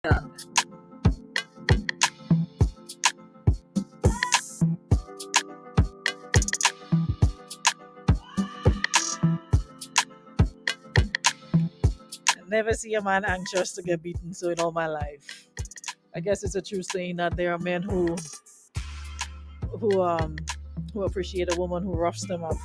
Yeah. Never see a man anxious to get beaten so in all my life. I guess it's a true saying that there are men who um who appreciate a woman who roughs them up.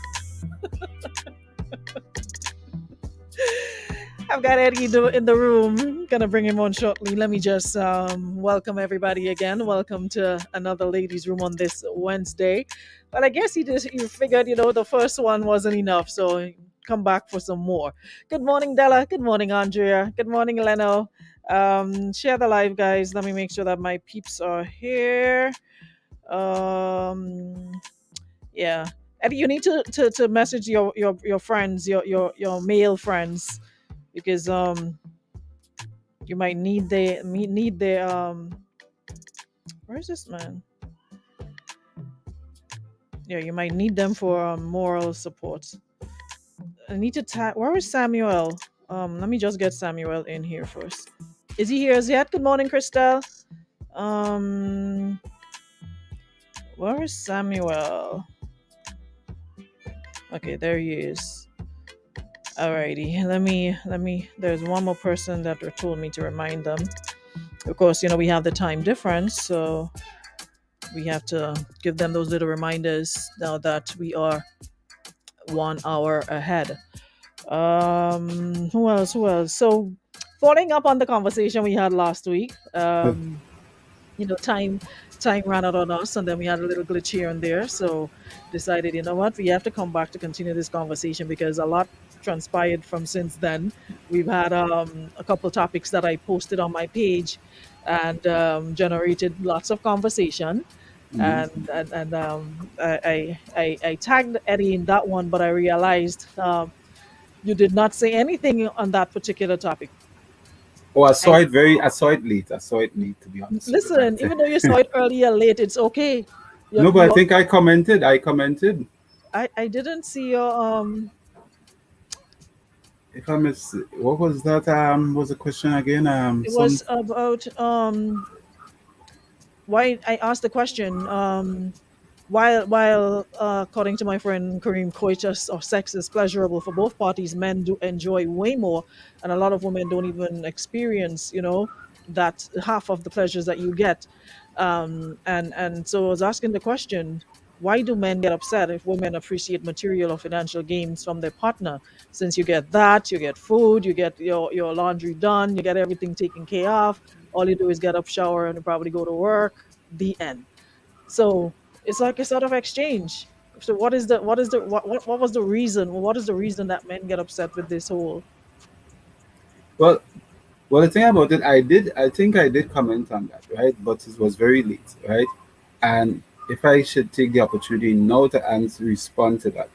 I've got Eddie in the room. Gonna bring him on shortly. Let me just welcome everybody again. Welcome to another ladies' room on this Wednesday. But I guess you figured the first one wasn't enough, so come back for some more. Good morning, Della. Good morning, Andrea. Good morning, Leno. Share the live, guys. Let me make sure that my peeps are here. Um, yeah. Eddie, you need to message your friends, your male friends because you might need their where is this man? Yeah, you might need them for moral support. I need to tag. Where is Samuel? Let me just get Samuel in here first. Is he here as yet? Good morning, Christelle. Um, where is Samuel? Okay, there he is. Alrighty, let me. There's one more person that they told me to remind them. Of course, we have the time difference, so we have to give them those little reminders now that we are 1 hour ahead. Who else? Who else? So, following up on the conversation we had last week, time ran out on us, and then we had a little glitch here and there. So, decided, we have to come back to continue this conversation because a lot transpired from since then. We've had a couple topics that I posted on my page, and generated lots of conversation. Mhm. And I tagged Eddie in that one, but I realized you did not say anything on that particular topic. Oh, I I saw it late. I saw it late, to be honest with you, listen, right? even though you saw it earlier, late, it's okay. You, No, but I you, think I commented. I commented. I didn't see your If I miss, what was that? Was the question again? It Some. was about why I asked the question. While according to my friend Kareem, coitus or sex is pleasurable for both parties, men do enjoy way more, and a lot of women don't even experience, that half of the pleasures that you get. And so I was asking the question, why do men get upset if women appreciate material or financial gains from their partner? Since you get that, you get food, you get your laundry done, you get everything taken care of. All you do is get up, shower, and probably go to work. The end. So it's like a sort of exchange. So what was the reason? What is the reason that men get upset with this whole? Well, the thing about it, I think I did comment on that, right? But it was very late, right? And if I should take the opportunity now to answer, respond to that,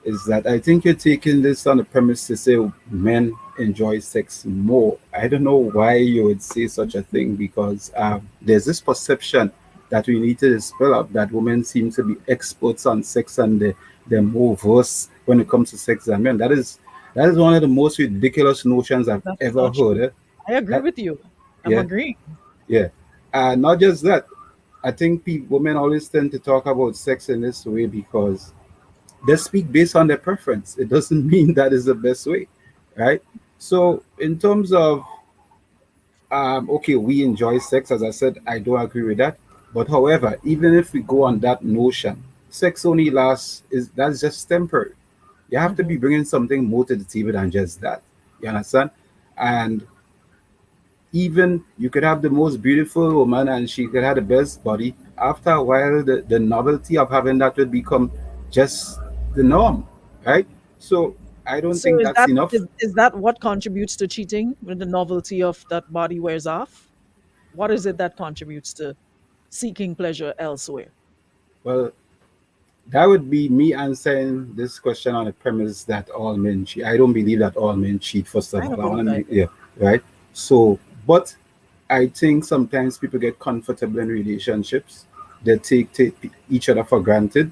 is that I think you're taking this on the premise to say men enjoy sex more. I don't know why you would say such a thing because there's this perception that we need to dispel up that women seem to be experts on sex and they're more versed when it comes to sex than men. That is one of the most ridiculous notions I've That's ever not heard. true. I agree That with you. I'm yeah, agreeing. yeah. Not just that. I think women always tend to talk about sex in this way because they speak based on their preference. It doesn't mean that is the best way, right? So, in terms of, okay, we enjoy sex, as I said, I don't agree with that. But however, even if we go on that notion, sex only lasts, that's just temporary. You have to Hmm. be bringing something more to the table than just that. You understand? And even you could have the most beautiful woman and she could have the best body. After a while, the novelty of having that will become just the norm, right? So I don't So think is that's that enough. is that what contributes to cheating when the novelty of that body wears off? What is it that contributes to seeking pleasure elsewhere? Well, that would be me answering this question on the premise that all men cheat. I don't believe that all men cheat, first of I all. don't I want to believe make, either. yeah, right? So, but I think sometimes people get comfortable in relationships. They take each other for granted.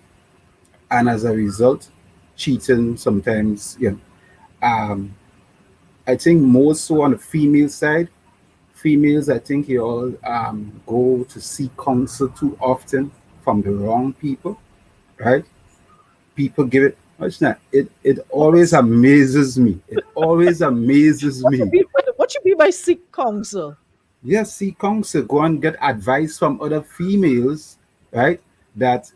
And as a result, cheating sometimes, I think more so on the female side, females, I think you all go to seek counsel too often from the wrong people, right? People give it. What's that? It always What amazes me. It always amazes you me. mean, what you mean by seek counsel? Yes, seek counsel. Go and get advice from other females, right? That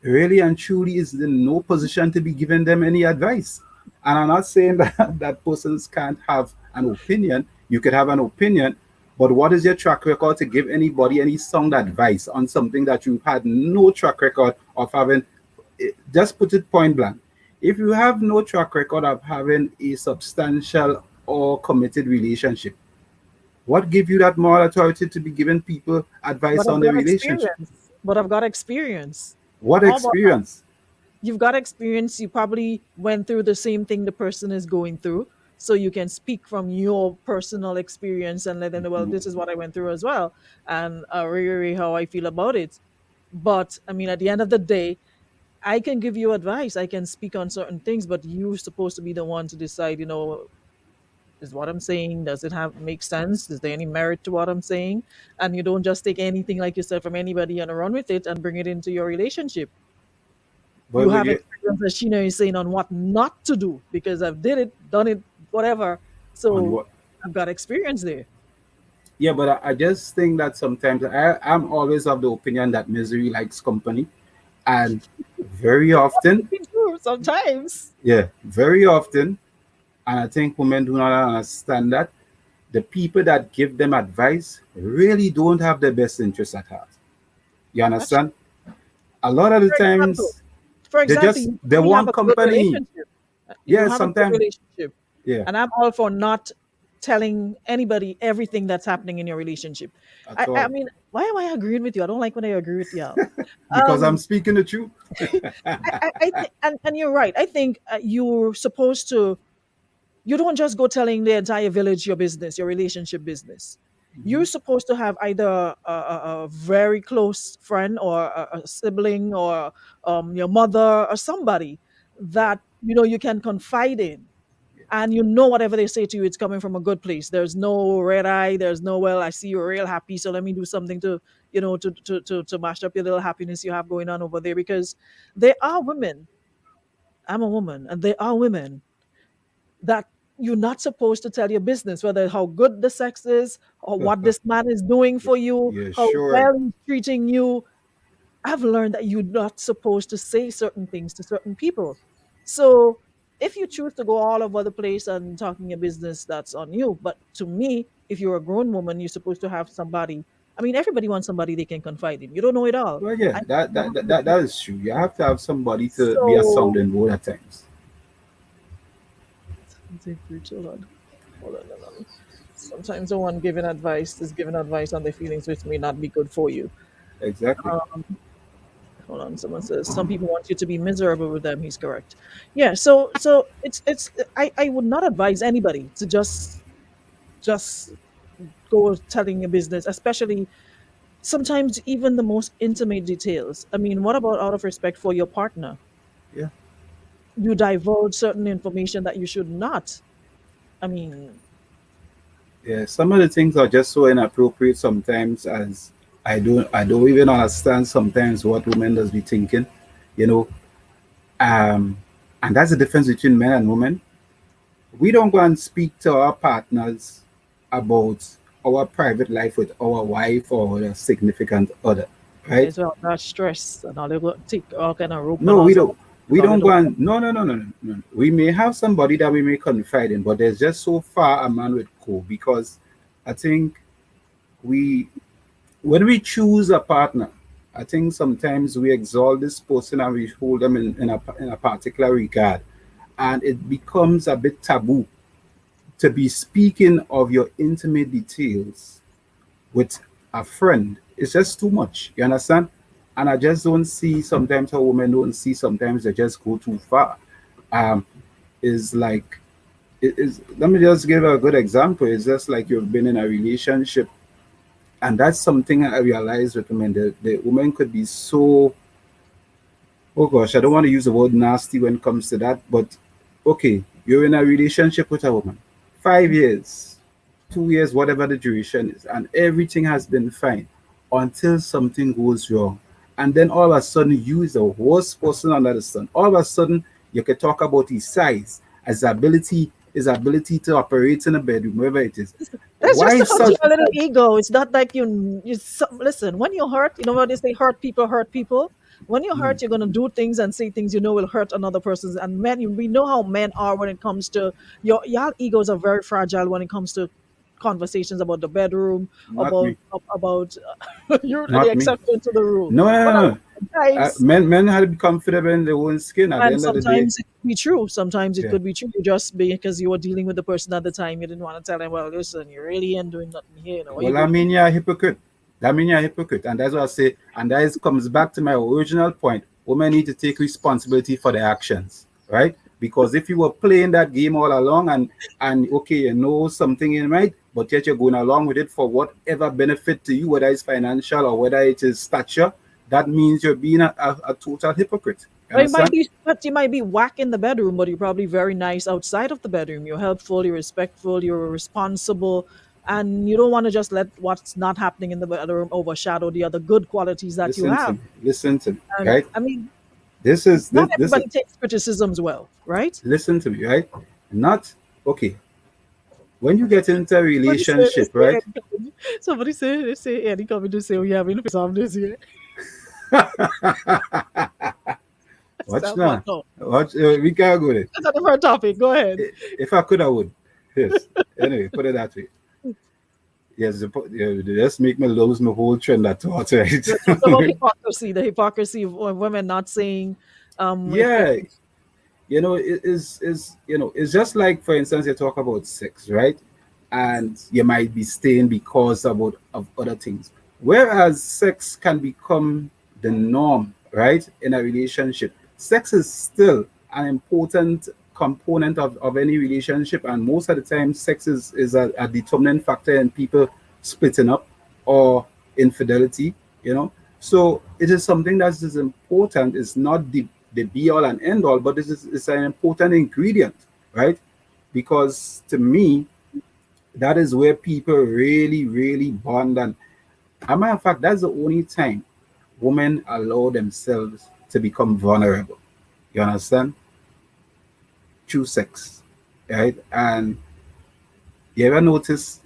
really and truly is in no position to be giving them any advice. And I'm not saying that that persons can't have an opinion. You could have an opinion, but what is your track record to give anybody any sound advice on something that you had no track record of having? Just put it point blank. If you have no track record of having a substantial or committed relationship, what give you that moral authority to be giving people But advice I've on their got relationship? experience. But I've got experience. What How about that? experience? You've got experience. You probably went through the same thing the person is going through. So you can speak from your personal experience and let them know, well, this is what I went through as well. And really how I feel about it. But I mean, at the end of the day, I can give you advice. I can speak on certain things, but you're supposed to be the one to decide, is what I'm saying, does it have make sense? Is there any merit to what I'm saying? And you don't just take anything like you said from anybody and run with it and bring it into your relationship. You But have you, experience, as Sheena is saying, on what not to do because I've did it, done it, whatever. on So what? I've got experience there. Yeah, but I just think that sometimes I'm always of the opinion that misery likes company, and very often, We do sometimes. yeah, very often, and I think women do not understand that the people that give them advice really don't have their best interests at heart. You That's understand? A lot of the for example. times For they example, just you they we have want a good company. relationship. You Yeah, have a good sometimes. relationship. Yeah, And I'm all for not telling anybody everything that's happening in your relationship. at I all. mean, why am I agreeing with you? I don't like when I agree with y'all. Because I'm Um, speaking the truth. I think, and you're right. I think you're supposed to. You don't just go telling the entire village your business, your relationship business. You're Mhm. supposed to have either a very close friend or a sibling or your mother or somebody Yeah, that you can confide in, yeah. and whatever they say to you, it's coming from a good place. There's no red eye. There's no, well, I see you're real happy, so let me do something to to mash up your little happiness you have going on over there. Because there are women, I'm a woman, and there are women that you're not supposed to tell your business, whether how good the sex is or what this man is doing for you, Yeah, how sure. well he's treating you. I've learned that you're not supposed to say certain things to certain people. So if you choose to go all over the place and talking your business, that's on you. But to me, if you're a grown woman, you're supposed to have somebody. I mean, everybody wants somebody they can confide in. You don't know it all. Well, yeah, I that is true. You have to have somebody to be a so sounding board at times. hold on, hold on. Sometimes the one giving advice is giving advice on their feelings, which may not be good for you. Exactly. Um, Hold on, someone says some people want you to be miserable with them. He's correct. Yeah, so it's I would not advise anybody to just go telling your business, especially sometimes even the most intimate details. I mean, what about out of respect for your partner? Yeah. You divulge certain information that you should not. I mean, Yeah. Some of the things are just so inappropriate sometimes as I don't even understand sometimes what women does be thinking, you know. Um and that's the difference between men and women. We don't go and speak to our partners about our private life with our wife or a significant other, right? as well, that stress and all they go take all kind of rope and No, we also don't. We because they don't go don't. and no. We may have somebody that we may confide in, but there's just so far a man would go because I think we when we choose a partner, I think sometimes we exalt this person and we hold them in a particular regard, and it becomes a bit taboo to be speaking of your intimate details with a friend. It's just too much. You understand? And I just don't see sometimes how women don't see sometimes they just go too far. Um, is like it is let me just give a good example. It's just like you've been in a relationship and that's something I realized with women. The woman could be so oh gosh, I don't want to use the word nasty when it comes to that, but okay, you're in a relationship with a woman. 5 years. 2 years, whatever the duration is, and everything has been fine until something goes wrong. And then all of a sudden, you is the worst person under the sun. All of a sudden, you can talk about his size, his ability to operate in a bedroom, wherever it is. It's Why just is about such your little ego. It's not like listen, when you're hurt, you know what they say, hurt people hurt people. When you're hurt, you're going to do things and say things you know will hurt another person's. And men, we know how men are when it comes to your egos are very fragile when it comes to conversations about the bedroom, not me? about you're the Not me. exception to the rule. No, no, But a no, lot no. of times, Men have to be comfortable in their own skin at the and end of the day. sometimes it could be true. Sometimes it Yeah. could be true. Just because you were dealing with the person at the time, you didn't want to tell them, well, listen, you really ain't doing nothing here. You know, what you Well, I doing? mean, you're a hypocrite. That means you're a hypocrite. And that's what I say. And that is, comes back to my original point. Women need to take responsibility for their actions, right? Because if you were playing that game all along and okay, you know something in right, but yet you're going along with it for whatever benefit to you, whether it's financial or whether it is stature, that means you're being a total hypocrite. You But it might understand? be, but you might be whack in the bedroom, but you're probably very nice outside of the bedroom. You're helpful, you're respectful, you're responsible, and you don't want to just let what's not happening in the bedroom overshadow the other good qualities that you Listen to have. me. Listen to me, And right? I mean, This is not this is everybody takes criticisms well, right? listen to me, right? Not okay. When you get into a Somebody say, relationship, right? somebody say, they say, Eddie coming to say, we having some this year. Watch Stop, but now. no, Watch. We can't go there. that's a different topic. Go ahead. If I could, I would. Yes. Anyway, put it that way. Yes. Just make me lose my whole trend of thought, right? We're talking about hypocrisy, the hypocrisy of women not saying, if Yeah. It is it's just like, for instance, you talk about sex, right? And you might be staying because of other things. Whereas sex can become the norm, right? In a relationship. Sex is still an important component of any relationship, and most of the time sex is a determinant factor in people splitting up or infidelity, you know. So it is something that is important. It's not the be all and end all, but this is it's an important ingredient, right? Because to me, that is where people really, really bond. And as a matter of fact, that's the only time women allow themselves to become vulnerable. You understand? Through sex, right? And you ever notice,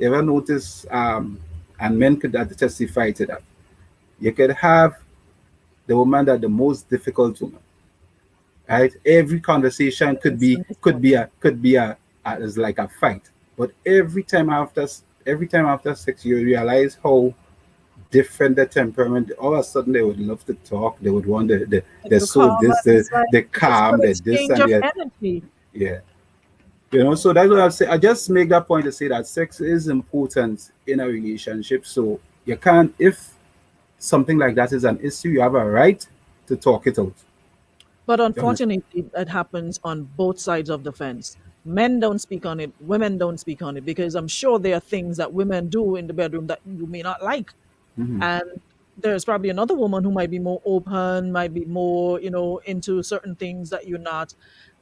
and men could testify to that. You could have the woman that the most difficult woman, right? Every conversation could be in this could one. be a could be a it's like a fight, but every time after sex, you realize how different the temperament. All of a sudden, they would love to talk. They would want Like they're the so calm, this it's like the it's a calm, good the this exchange and of the energy. yeah. So that's what I say. I just make that point to say that sex is important in a relationship. So you can't, if something like that is an issue, you have a right to talk it out. But You understand? unfortunately, it happens on both sides of the fence. Men don't speak on it, women don't speak on it because I'm sure there are things that women do in the bedroom that you may not like. Hmm. And there's probably another woman who might be more open, might be more, into certain things that you're not.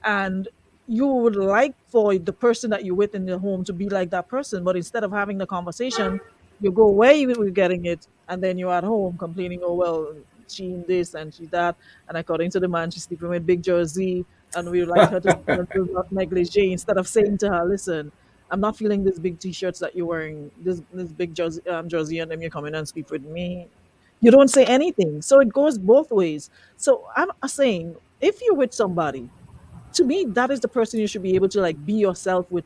And you would like for the person that you're with in the home to be like that person, but instead of having the conversation, you go where you were getting it, and then you're at home complaining, oh well, she in this and she that, and according to the man, she's sleeping with big jersey, and we would like her to sleep in a negligee instead of saying to her, listen, I'm not feeling these big t-shirts that you're wearing, this big jersey, and then you come in and sleep with me. You don't say anything. So it goes both ways. So I'm saying, if you're with somebody, to me, that is the person you should be able to like be yourself with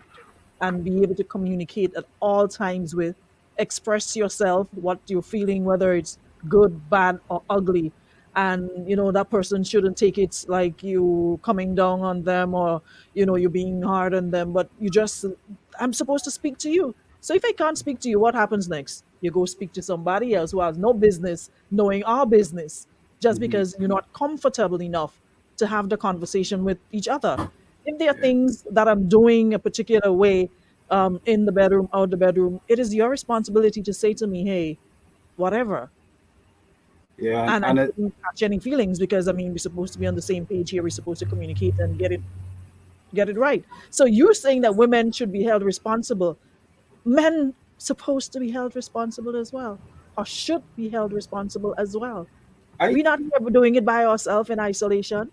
and be able to communicate at all times with, express yourself, what you're feeling, whether it's good, bad, or ugly. And that person shouldn't take it like you coming down on them, or you being hard on them, but you just, I'm supposed to speak to you. So if I can't speak to you, what happens next? You go speak to somebody else who has no business knowing our business, just Hmm. because you're not comfortable enough to have the conversation with each other. If there are Yeah, things that I'm doing a particular way, in the bedroom, out the bedroom, it is your responsibility to say to me, hey, whatever. yeah, And I and it, shouldn't catch any feelings because I mean we're supposed to be on the same page here. We're supposed to communicate and get it right. So you're saying that women should be held responsible. Men supposed to be held responsible as well, or should be held responsible as well. I We're not here doing it by ourselves in isolation.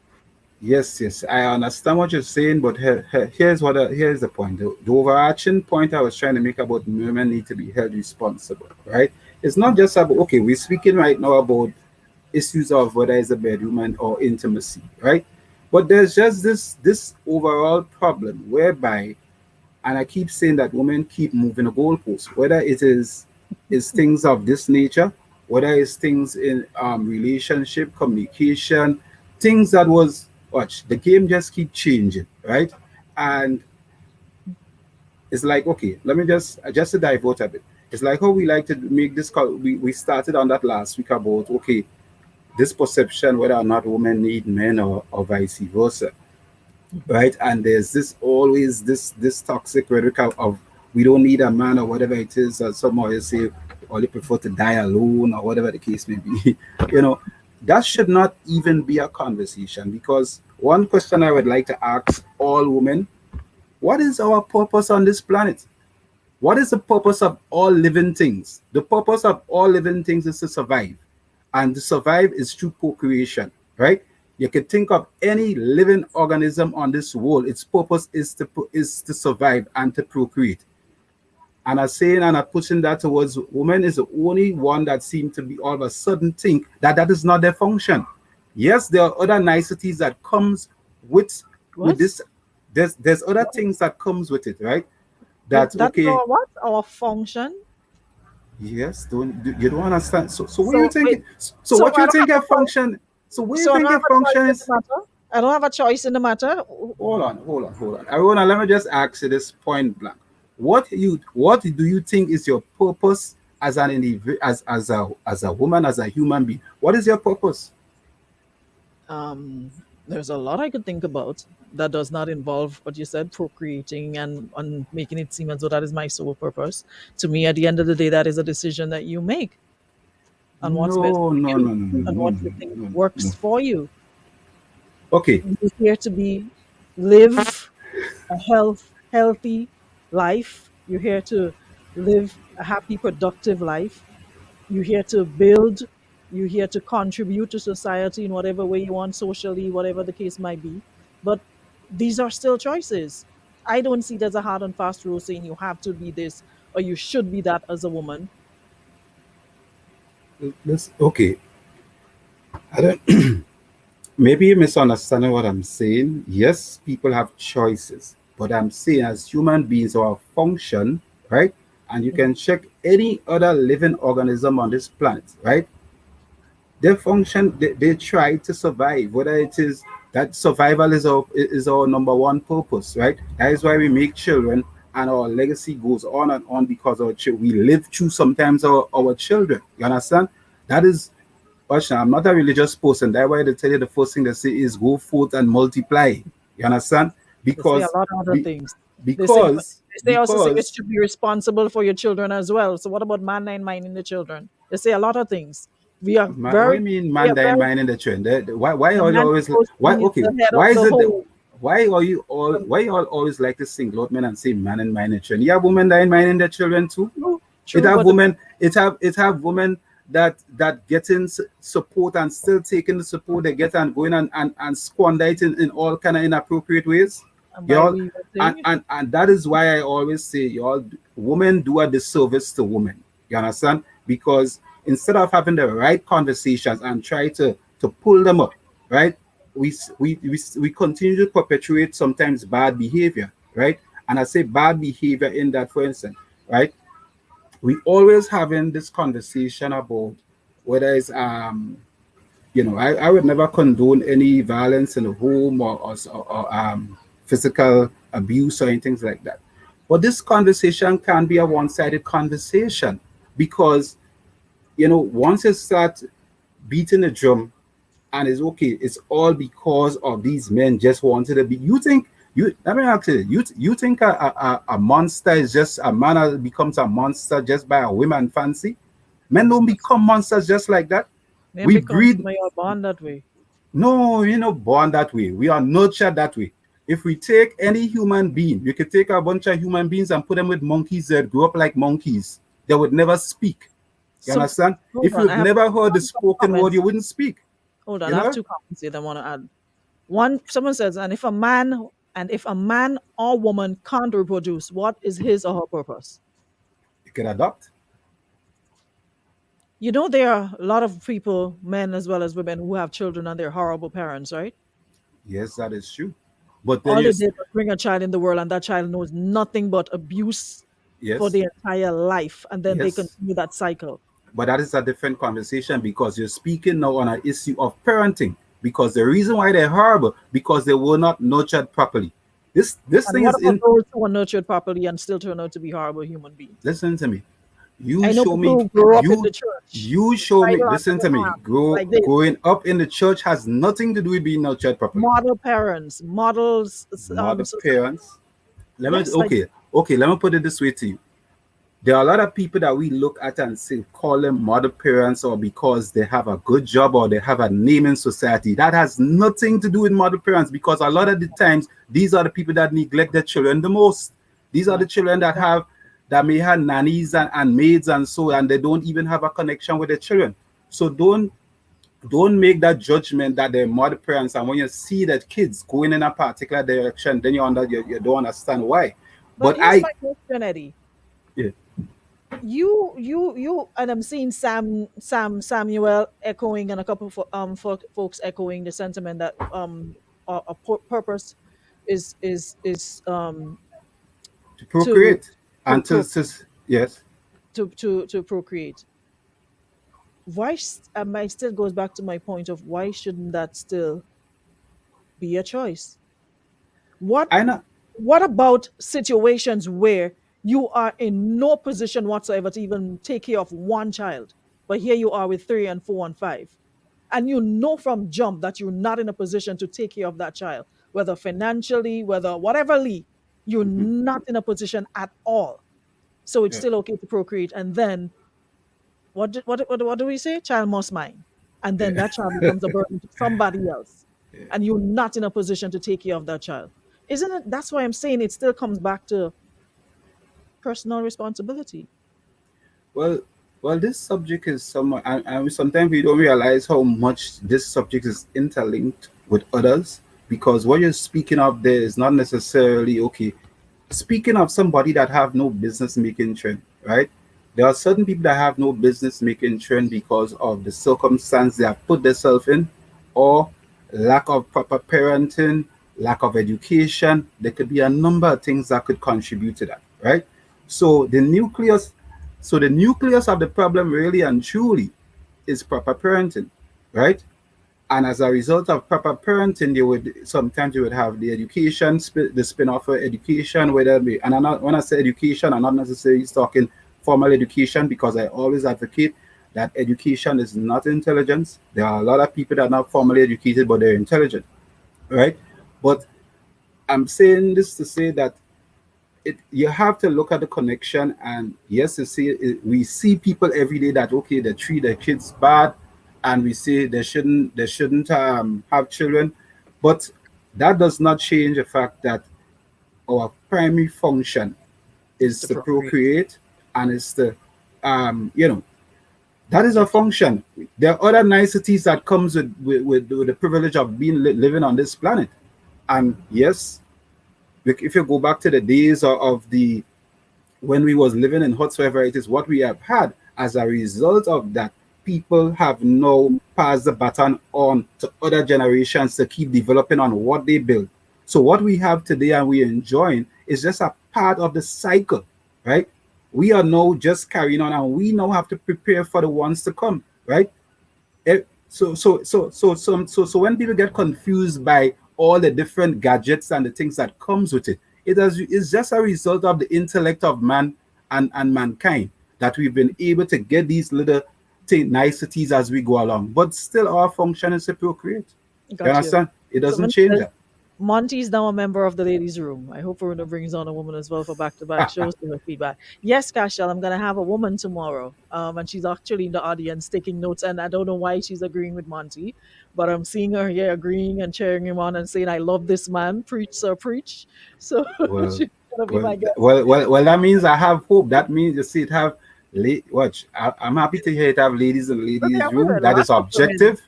Yes, yes, I understand what you're saying, but here's the point. The overarching point I was trying to make about women need to be held responsible, right? It's not just about, okay, we're speaking right now about issues of whether it's a bedroom or intimacy, right? But there's just this overall problem whereby, and I keep saying that women keep moving the goalposts, whether it is things of this nature, whether it's things in relationship, communication, things that was watch the game just keep changing, right? And it's like, okay, let me just to divert a bit. It's like how we like to make this call. We started on that last week about, okay, this perception whether or not women need men or vice versa, right? And there's this always this toxic rhetoric of we don't need a man or whatever it is. Or some always say, or they prefer to die alone or whatever the case may be. you know, that should not even be a conversation, because one question I would like to ask all women: what is our purpose on this planet? What is the purpose of all living things? The purpose of all living things is to survive. And to survive is through procreation, right? You can think of any living organism on this world, its purpose is to survive and to procreate. And I'm saying and I'm pushing that towards women is the only one that seem to be all of a sudden think that that is not their function. Yes, there are other niceties that comes with What? this. There's other things that comes with it, right? That's That is okay. our what? Our function. Yes, you don't understand. So what you So wait, think? So so what I you don't think have a a choice. function? So what you So I don't think have a a choice function in the is? matter. I don't have a choice in the matter. Hold on. Arona, let me just ask you this point blank. What do you think is your purpose as an individual, as a woman, as a human being? What is your purpose? Um, there's a lot I could think about that does not involve what you said, procreating and making it seem as though that is my sole purpose. To me, at the end of the day, that is a decision that you make on what's best No, for no, you no, no, and no, no, what you no, think no, no. works for you. Okay, You're here to be live a healthy life. You're here to live a happy, productive life. You're here to build. You're here to contribute to society in whatever way you want, socially, whatever the case might be. But these are still choices. I don't see there's a hard and fast rule saying you have to be this or you should be that as a woman. let's okay. I don't. Maybe you're misunderstanding what I'm saying. Yes, people have choices, but I'm saying as human beings, our function, right? And you can check any other living organism on this planet, right? Their function, they try to survive. Whether it is that survival is our number one purpose, right? That is why we make children, and our legacy goes on and on because we live through sometimes our children. You understand? That is. Watch now, I'm not a religious person. That's why they tell you the first thing they say is go forth and multiply. You understand? They say a Because lot of other be, things. They say because they also say you because should be responsible for your children as well. So what about man and minding the children? They say a lot of things. We are what do you very mean we man are dying very mind in the trend? Why the are you man always supposed to why be okay? the head of Why is the it that whole. why you all always like to single out men and say man and mind in the trend? You have women dying mind in their children too. True, It true, have but the, women. It have women that getting support and still taking the support they get and going and squander it in all kind of inappropriate ways. and why Y'all, we were and, saying and and that is why I always say y'all women do a disservice to women. You understand? Because instead of having the right conversations and try to pull them up, right? We continue to perpetuate sometimes bad behavior, right? And I say bad behavior in that, for instance, right? We always having this conversation about whether it's I would never condone any violence in the home or physical abuse or anything like that. But this conversation can be a one-sided conversation because once you start beating the drum and it's okay, it's all because of these men just wanted to be. You think you? Let me ask you. You think a monster is just a man that becomes a monster just by a woman fancy? Men don't become monsters just like that. men We becomes breed. my born that way. No, we're not born that way. We are nurtured that way. If we take any human being, you could take a bunch of human beings and put them with monkeys that grew up like monkeys. They would never speak. You So understand? hold If on, you've I have never heard the some spoken word, you comments. wouldn't speak. Hold on, You I have know? two comments here that I want to add. One, someone says, and if a man or woman can't reproduce, what is his or her purpose? You can adopt. You know, there are a lot of people, men as well as women, who have children and they're horrible parents, right? Yes, that is true. But then All you, they did was bring a child in the world, and that child knows nothing but abuse for yes, the entire life, and then they yes. continue that cycle. But that is a different conversation because you're speaking now on an issue of parenting. Because the reason why they're horrible, because they were not nurtured properly. This And thing what is about in. those who are nurtured properly and still turn out to be horrible human beings? Listen to me. You I know show people me. who grew up in You the church, you show me. Bible under Listen to their me. arm, like this. Growing up in the church has nothing to do with being nurtured properly. Model parents, models, Mother society. parents. Let me Yes, like okay. Let me put it this way to you. There are a lot of people that we look at and say call them mother parents or because they have a good job or they have a name in society. That has nothing to do with mother parents because a lot of the times these are the people that neglect their children the most. These are the children that may have nannies and maids and so and they don't even have a connection with their children. So don't make that judgment that they're mother parents and when you see that kids going in a particular direction, then you don't understand why. But But here's I my question, Eddie. yeah, You, and I'm seeing Samuel echoing and a couple of folks echoing the sentiment that a purpose is to to procreate to and pro yes. to procreate. It still goes back to my point of why shouldn't that still be a choice? What I know. what about situations where you are in no position whatsoever to even take care of one child, but here you are with three and four and five, and you know from jump that you're not in a position to take care of that child, whether financially, whether whateverly, you're Mhm. not in a position at all. So it's Yeah. still okay to procreate, and then what do we say? Child must mind, and then Yeah. that child becomes a burden to somebody else, Yeah. and you're not in a position to take care of that child. Isn't it? That's why I'm saying it still comes back to personal responsibility. Well, this subject is somewhat, and sometimes we don't realize how much this subject is interlinked with others because what you're speaking of there is not necessarily okay. Speaking of somebody that have no business making trend, right? There are certain people that have no business making trend because of the circumstance they have put themselves in, or lack of proper parenting, lack of education. There could be a number of things that could contribute to that, right? So the nucleus of the problem really and truly is proper parenting, right? And as a result of proper parenting, you would have the education, the spin-off of education, whether it be, and when I say education, I'm not necessarily talking formal education because I always advocate that education is not intelligence. There are a lot of people that are not formally educated, but they're intelligent, right? But I'm saying this to say that you have to look at the connection and yes to see we see people every day that okay they treat their kids bad and we say they shouldn't have children, but that does not change the fact that our primary function Is is to to procreate. procreate and is to you know that is a Get function. There are other niceties that comes with the privilege of being living on this planet. And yes, if you go back to the days of the when we was living in whatsoever it is what we have had as a result of that people have now passed the baton on to other generations to keep developing on what they build. So what we have today and we enjoying is just a part of the cycle, right? We are now just carrying on and we now have to prepare for the ones to come, right? So when people get confused by all the different gadgets and the things that comes with it, it's just a result of the intellect of man and mankind that we've been able to get these little niceties as we go along. But still, our function is to procreate. You got you. understand? It doesn't Someone change says that. Monty's now a member of the ladies' room. I hope Verona brings on a woman as well for back-to-back shows to her feedback. Yes, Cashel, I'm gonna have a woman tomorrow, and she's actually in the audience taking notes. And I don't know why she's agreeing with Monty, but I'm seeing her here agreeing and cheering him on and saying, "I love this man, preach sir, preach." So Well, she's gonna be my guest. well. That means I have hope. That means you see it have. Watch. I'm happy to hear it have ladies in the But there ladies' are room. women, That is lots of women. objective.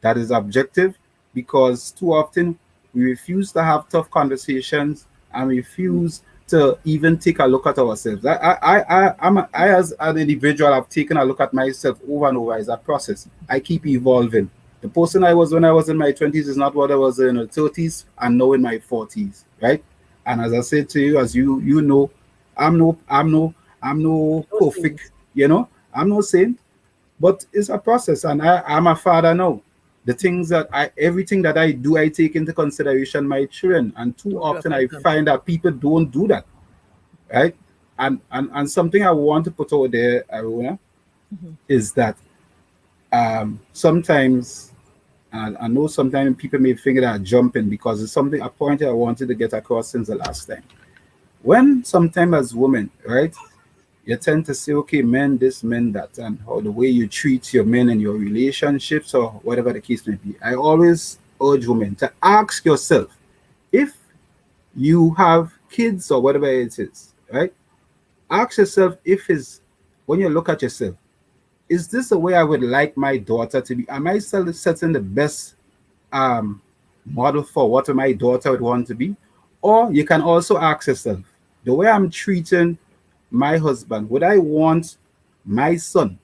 That is objective, because too often we refuse to have tough conversations and refuse to even take a look at ourselves. I as an individual, have taken a look at myself over and over. As a process. I keep evolving. The person I was when I was in my 20s is not what I was in my 30s and now in my 40s, right? And as I said to you, as you know, I'm no Those perfect, things. I'm no saint, but it's a process. And I'm a father now. The things that everything that I do, I take into consideration my children. And too Don't you often I affect them. find that people don't do that, right? And something I want to put out there, Aruna, Mhm. is that sometimes, and I know sometimes people may think that I'm jumping because it's something a point I wanted to get across since the last time. When sometimes as women, right, you tend to say, okay, men this, men that, and how the way you treat your men in your relationships or whatever the case may be. I always urge women to ask yourself, if you have kids or whatever it is, right? Ask yourself, if is when you look at yourself, is this the way I would like my daughter to be? Am I still setting the best um, model for what my daughter would want to be? Or you can also ask yourself, the way I'm treating my husband, would I want my son,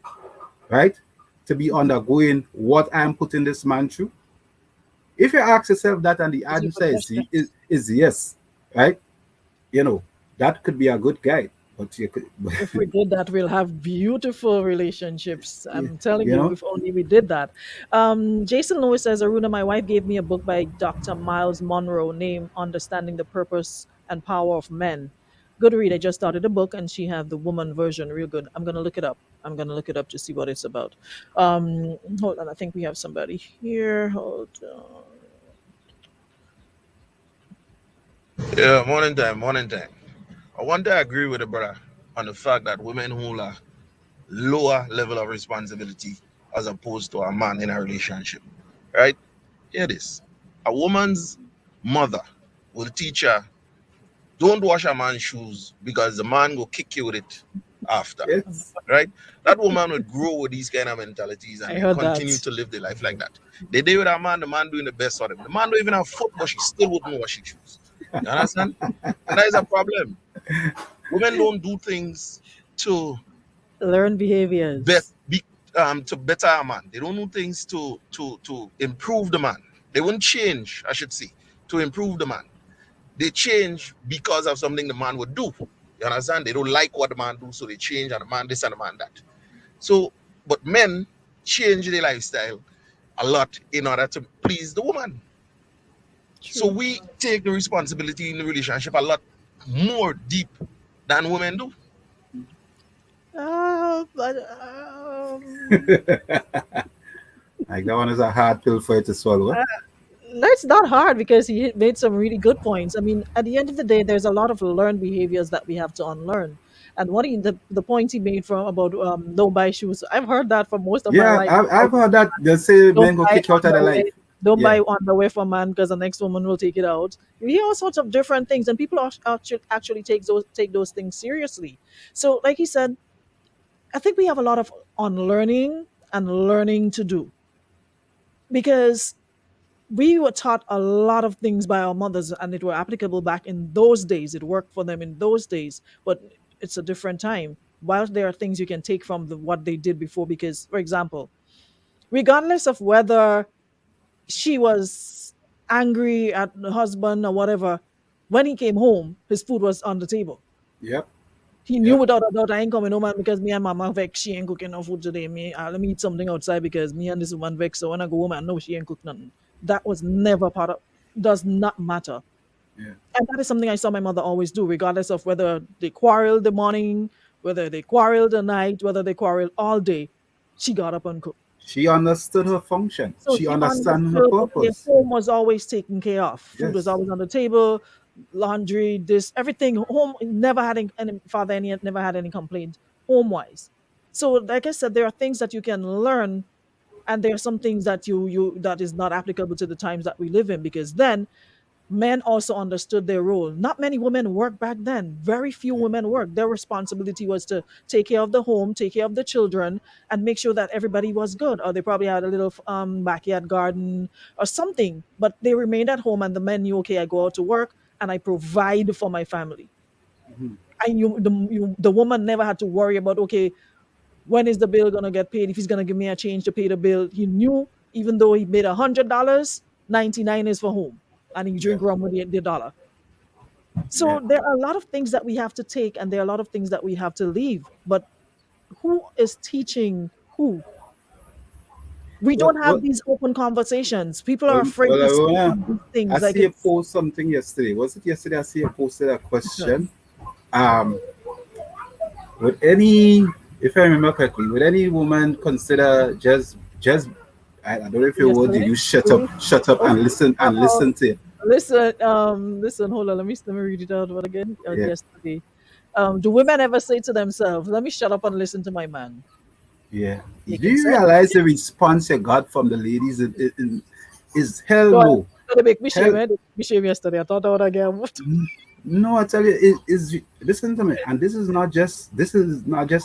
right, to be undergoing what I'm putting this man through? If you ask yourself that and the Those are answer good questions. is yes, right, you know, that could be a good guide. But you could, If we did that, we'll have beautiful relationships. you I'm telling you, know, if only we did that. Jason Lewis says, Aruna, my wife gave me a book by Dr. Miles Monroe named Understanding the Purpose and Power of Men. Good read. I just started a book and she have the woman version. Real good. I'm going to look it up. I'm going to look it up to see what it's about. Hold on. I think we have somebody here. Hold on. Yeah, morning time, morning time. I want to agree with the brother on the fact that women hold a lower level of responsibility as opposed to a man in a relationship. Right? Hear this. A woman's mother will teach her, don't wash a man's shoes because the man will kick you with it after. yes. Right? That woman would grow with these kind of mentalities and I then heard continue that. to live their life like that. They deal with a man, the man doing the best for them. The man don't even have foot, but she still wouldn't wash his shoes. You understand? And that is a problem. Women don't do things to Learn bet behaviors. be, to better a man. They don't do things to improve the man. They won't change, I should say, to improve the man. They change because of something the man would do. You understand? They don't like what the man do, so they change and the man this and the man that. So, but men change their lifestyle a lot in order to please the woman. So True. we take the responsibility in the relationship a lot more deep than women do. But Like that one is a hard pill for you to swallow. no, it's not hard because he made some really good points. I mean, at the end of the day, there's a lot of learned behaviors that we have to unlearn. And the points he made from about don't buy shoes, I've heard that for most of my Yeah, life. I've heard that they say Don't men go buy kick you out of their underwear. life. Don't Yeah, buy underwear for man because the next woman will take it out. You hear all sorts of different things, and people actually take those things seriously. So, like he said, I think we have a lot of unlearning and learning to do because we were taught a lot of things by our mothers and it were applicable back in those days. It worked for them in those days, but it's a different time. While there are things you can take from what they did before, because, for example, regardless of whether she was angry at the husband or whatever, when he came home, his food was on the table. yep, He knew yep. without a doubt I ain't coming home man, because me and mama vex. She ain't cooking no food today. Let me eat something outside because me and this woman vex. So when I go home, I know she ain't cook nothing. That was never part of. Does not matter. Yeah. And that is something I saw my mother always do, regardless of whether they quarreled the morning, whether they quarreled the night, whether they quarreled all day. She got up and cooked. She understood her function. So She she understand her understood, okay, purpose. home was always taken care of. Food was Yes. always on the table, laundry, this, everything. Home never had any father, any never had any complaint home wise. So, like I said, there are things that you can learn, and there are some things that you that is not applicable to the times that we live in, because then men also understood their role. Not many women worked back then. Very few women worked. Their responsibility was to take care of the home, take care of the children, and make sure that everybody was good. Or they probably had a little backyard garden or something, but they remained at home, and the men knew, okay, I go out to work and I provide for my family. Mhm. And the woman never had to worry about, okay, when is the bill gonna get paid? If he's gonna give me a change to pay the bill, he knew even though he made $100, 99 is for home, and he Yeah. drink rum with the dollar. Yeah. So there are a lot of things that we have to take, and there are a lot of things that we have to leave. But who is teaching who? We Well, don't have well, these open conversations. People are well, afraid to speak on these I things. Like see you it's post something yesterday. Was it yesterday? I see you posted a okay. question. Um, would any, if I remember correctly, would any woman consider just I don't know if your word did Yesterday. you Really? shut up Oh, and oh, listen to it. listen. Hold on. Let me read it out again. Yeah. Yesterday. Do women ever say to themselves, "Let me shut up and listen to my man"? Yeah. Do Making you sense. realize the response you got from the ladies is hell Go ahead. no. They make me shame. Hell Eh? They make me shame yesterday. I thought I would again. no, I tell you, it is listen to me. And this is not just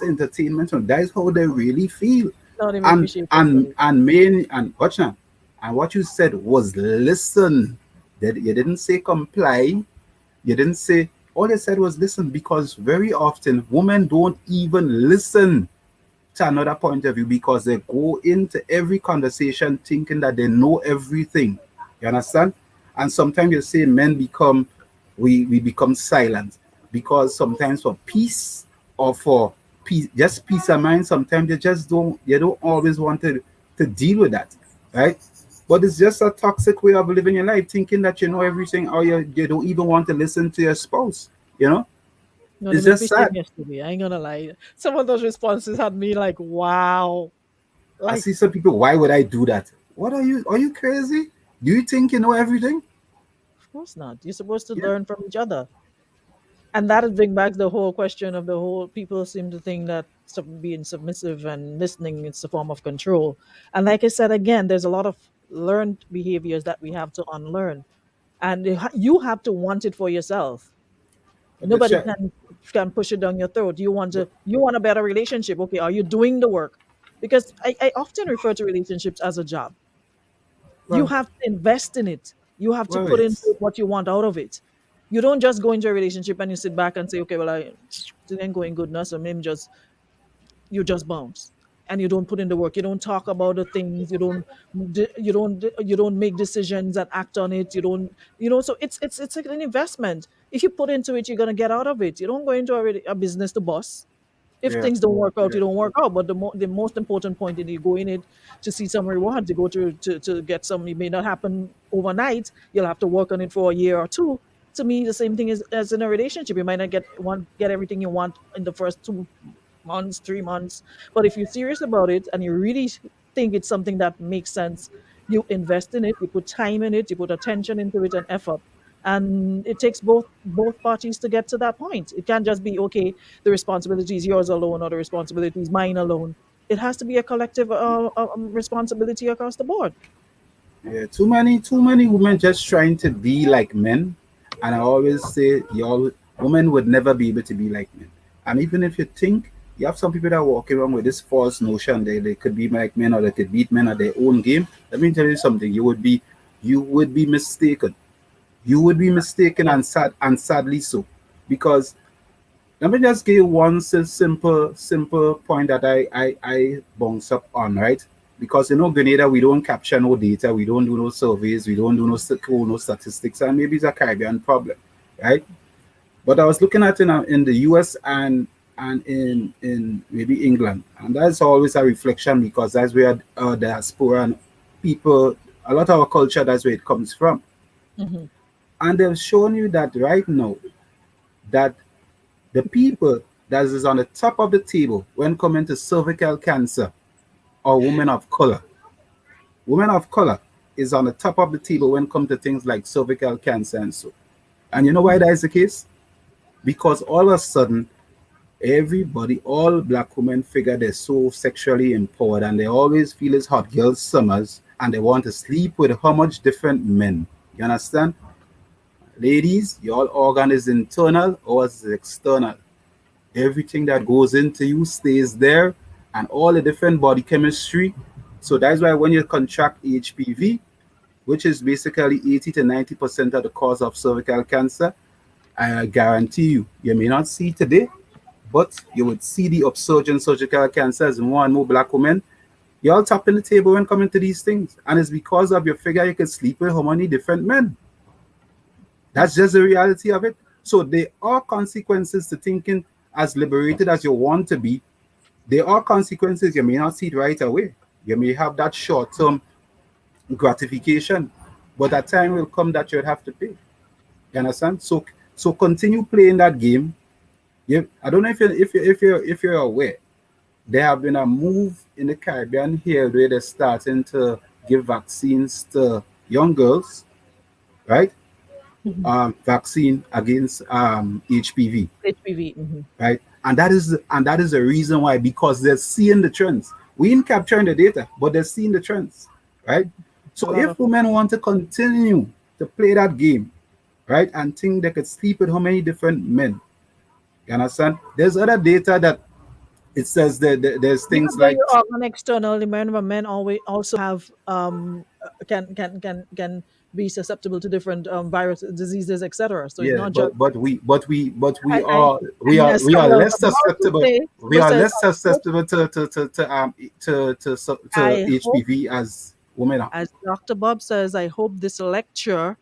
entertainment. That is how they really feel. No, they make me shame yesterday. And main and watch now. And what you said was listen. That you didn't say comply. You didn't say all you said was listen because very often women don't even listen to another point of view because they go into every conversation thinking that they know everything. You understand? And sometimes you say men become we become silent because sometimes for peace or for peace just peace of mind, sometimes they don't always want to deal with that. Right? But it's just a toxic way of living your life, thinking that you know everything or you don't even want to listen to your spouse. You know? No, they It's make just me shame sad. yesterday. I ain't gonna lie. Some of those responses had me like, wow. I Like, see some people, why would I do that? What are you? Are you crazy? Do you think you know everything? of course not. You're supposed to Yeah. learn from each other. And that brings back the whole question of the whole people seem to think that being submissive and listening is a form of control. And like I said again, there's a lot of learned behaviors that we have to unlearn. And you have to want it for yourself. The Nobody chat. can push it down your throat. You want a better relationship. Okay, are you doing the work? Because I often refer to relationships as a job. You Well, have to invest in it. You have to well, put in it's what you want out of it. You don't just go into a relationship and you sit back and say, okay, well, it ain't going good now, so maybe you just bounce and you don't put in the work. You don't talk about the things. You don't make decisions and act on it. You don't, so it's like an investment. If you put into it, you're gonna get out of it. You don't go into a business to boss. If yeah, things don't work out, yeah, you don't work out. But the most important point is you go in it to see some rewards. You go to get some. It may not happen overnight. You'll have to work on it for a year or two. To me, the same thing as in a relationship. You might not get everything you want in the first 2 months, 3 months. But if you're serious about it and you really think it's something that makes sense, you invest in it, you put time in it, you put attention into it and effort. And it takes both parties to get to that point. It can't just be okay, the responsibility is yours alone or the responsibility is mine alone. It has to be a collective responsibility across the board. yeah. Too many women just trying to be like men, and I always say, y'all, women would never be able to be like men. And even if you think you have some people that walk around with this false notion they could be like men or they could beat men at their own game, let me tell you something. You would be mistaken. You would be mistaken Yeah. and sadly so, because let me just give you one simple point that I bounce up on, right? Because you know, Grenada, we don't capture no data, we don't do no surveys, we don't do no statistics, and maybe it's a Caribbean problem, right? But I was looking at in the US and in maybe England, and that's always a reflection because that's where diaspora and people, a lot of our culture, that's where it comes from. Hmm. And they've shown you that right now that the people that is on the top of the table when coming to cervical cancer or women of color. Women of color is on the top of the table when it comes to things like cervical cancer and so. And you know why that is the case? Because all of a sudden, everybody, all black women figure they're so sexually empowered and they always feel as hot girls summers and they want to sleep with how much different men. You understand? Ladies, your organ is internal or is external. Everything that goes into you stays there and all the different body chemistry. So that's why when you contract HPV, which is basically 80 to 90% of the cause of cervical cancer, I guarantee you, you may not see today, but you would see the upsurge in surgical cancers in more and more black women. You're all tapping the table when coming to these things. And it's because of your figure you can sleep with how many different men. That's just the reality of it. So there are consequences to thinking as liberated as you want to be. There are consequences. You may not see it right away. You may have that short-term gratification, but that time will come that you'll have to pay. You understand? So continue playing that game. I don't know if you're aware. There have been a move in the Caribbean here where they're starting to give vaccines to young girls, right? Mhm. Vaccine against HPV, HPV. Mhm. right? And that is the reason why, because they're seeing the trends. We ain't capturing the data, but they're seeing the trends, right? A So lot if of women want to continue to play that game, right, and think they could sleep with how many different men, you understand? There's other data that it says that there's because things they like are on external. Remember, men always also have can be susceptible to different virus diseases, etc. So it's yeah, not just but and, as we are I was less about to susceptible. say, We are Mr. less susceptible to I hope, HPV as women are. as Dr. Bob says, I hope this lecture,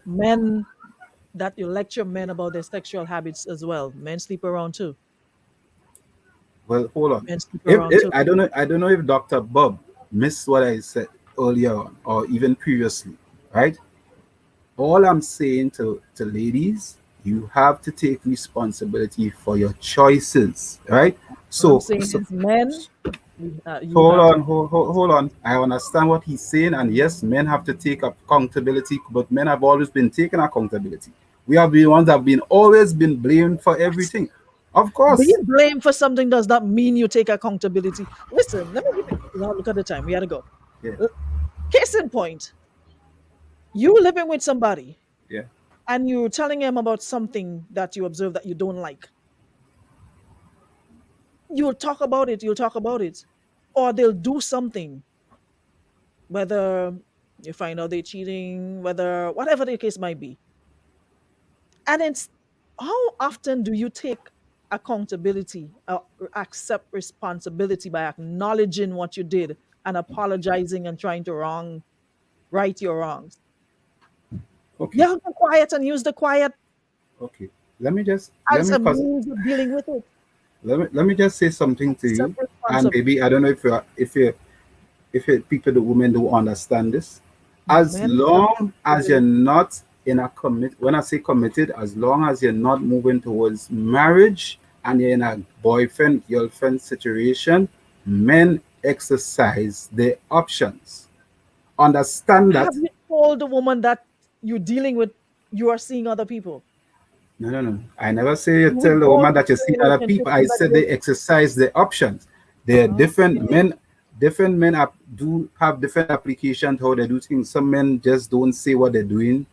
men, that you lecture men about their sexual habits as well. Men sleep around too. Well, hold on. Men sleep around If too. I don't know if Dr. Bob missed what I said earlier on or even previously, right? All I'm saying to ladies, you have to take responsibility for your choices, right? What I'm So saying so is, men, you hold have to. on, hold on. I understand what he's saying, and yes, men have to take accountability, but men have always been taking accountability. We have been ones that have been always been blamed for everything. Of course, Being blamed for something does not mean you take accountability. Listen, let me give you. Now look at the time. We had to go. yeah, Uh, Case in point, you living with somebody yeah. and you're telling him about something that you observe that you don't like. You'll talk about it. You'll talk about it, or they'll do something. Whether you find out they're cheating, whether whatever the case might be, and it's how often do you take accountability or accept responsibility by acknowledging what you did and apologizing and trying to right your wrongs? Okay, You have to be quiet and use the quiet okay. Let me just let as me a cause means of dealing with it. let me just say something to Accept you, and responsibility. maybe I don't know if people, the women, don't understand this. As Men accept long as you're responsibility. not in a commit, when I say committed, as long as you're not moving towards marriage and you're in a boyfriend girlfriend situation, men exercise their options. Understand that. Have you told the woman that you're dealing with, you are seeing other people? No, no, no. I never say you You tell the withhold woman from that you the see other people. relationship I so that said they exercise their options. There are different okay. men. Different men do have different applications how they do things. Some men just don't say what they're doing.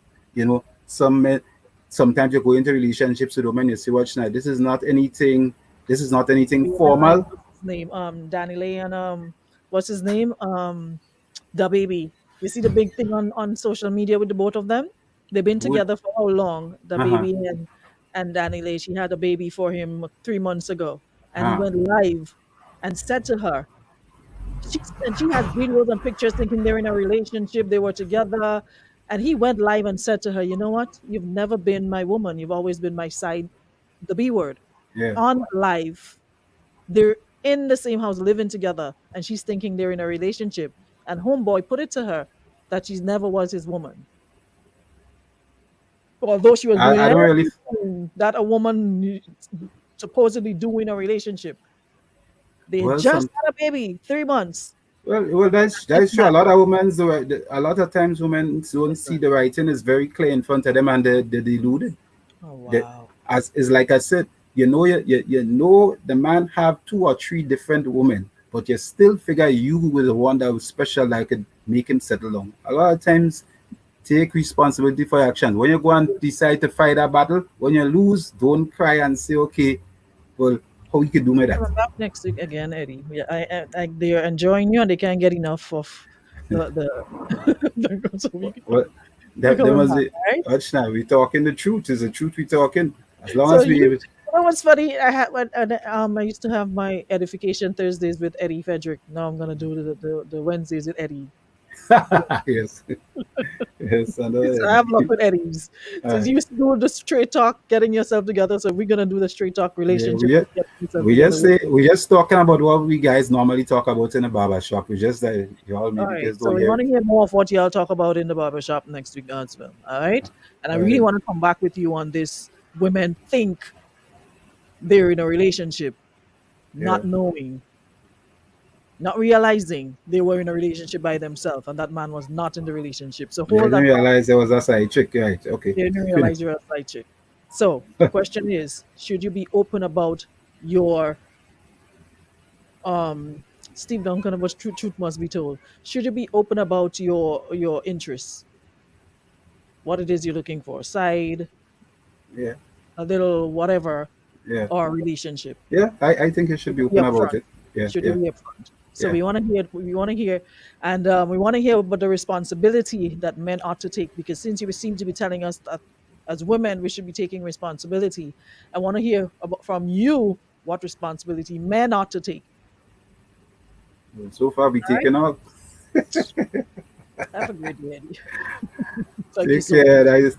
Some men. Sometimes you go into relationships with women. You say, "Watch now. This is not anything. This is not anything formal." What's his name? Danny Lay and what's his name? The baby. You see the big thing on social media with the both of them? They've been Would together for how long? The uh-huh, baby and Danny Lay. She had a baby for him 3 months ago. And he uh, went live and said to her, and she has videos and pictures thinking they're in a relationship, they were together. And he went live and said to her, you know what? You've never been my woman. You've always been my side, the B word. yeah. On live. They're in the same house living together, and she's thinking they're in a relationship. And homeboy put it to her that she never was his woman. Although she was doing I don't really. everything that a woman supposedly do in a relationship. They Well, just some had a baby, 3 months. well, that's true. A Kidnapped. lot of women, a lot of times, women don't see Listen. the writing is very clear in front of them, and they're deluded. Oh That wow. as is like I said, you know the man have two or three different women, but you still figure you were the one that was special that could make him settle down. A lot of times, take responsibility for your actions. When you go and decide to fight a battle, when you lose, don't cry and say, okay, well, how you could do me that? Coming back next week again, Eddie. Yeah, they're enjoying you and they can't get enough of the so Well, we there coming must back, be. all right? Watch now, we talking the truth. Is the truth we talking? As long So as you, we able. know what's funny? I used to have my edification Thursdays with Eddie Frederick. Now I'm gonna do the Wednesdays with Eddie. Yes, yes, I know So I have luck that. with Eddies. So All you used to do the straight talk, getting yourself together. So we're gonna do the straight talk Yeah, relationship, getting yourself together. we just talking about what we guys normally talk about in a barber shop. We just that y'all All maybe right. just So don't we hear want it. to hear more of what y'all talk about in the barbershop next week as well. All right. And I All really right. want to come back with you on this. Women think they're in a relationship, Yeah. not knowing, not realizing they were in a relationship by themselves, and that man was not in the relationship. So Yeah, I hold didn't that thought. realize there was a side trick. Right. Okay. They didn't Finish. realize you're a side chick. So the question is, should you be open about your um Steve Duncan about truth must be told? Should you be open about your interests? What it is you're looking for? Side, Yeah. a little whatever, Yeah. or relationship? Yeah. I think you should Should be you be open about upfront? it. Yeah. Should you Yeah. be upfront? So Yeah. we want to hear. We want to hear, and we want to hear about the responsibility that men ought to take. Because since you seem to be telling us that as women we should be taking responsibility, I want to hear about from you what responsibility men ought to take. Well, so far we All right. taking all. Have a great day, Eddie. Thank you Take so much. care.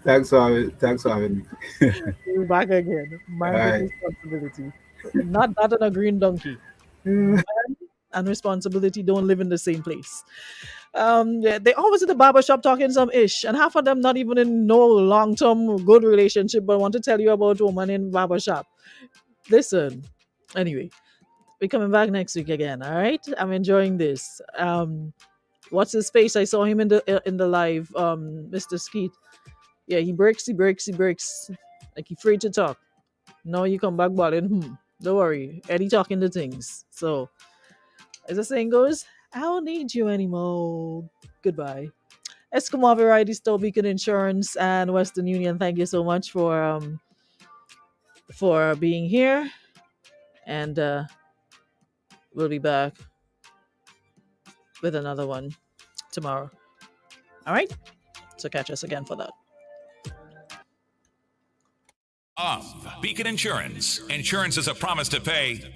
Thanks for having me. We're back again. All Man with right. responsibility, not on a green donkey. Yeah. Man and responsibility don't live in the same place. Yeah, they always at the barber shop talking some ish, and half of them not even in no long term good relationship, but want to tell you about woman in barber shop. Listen, anyway, we're coming back next week again. All right, I'm enjoying this. What's his face? I saw him in the live. Mr. Skeet. Yeah, he breaks. Like he afraid to talk. No, you come back balling. Don't worry, Eddie talking the things. So as the saying goes, I don't need you anymore. Goodbye. Escomar Variety Store, Beacon Insurance, and Western Union. Thank you so much for being here, and we'll be back with another one tomorrow. All right, so catch us again for that. Of Beacon Insurance. Insurance is a promise to pay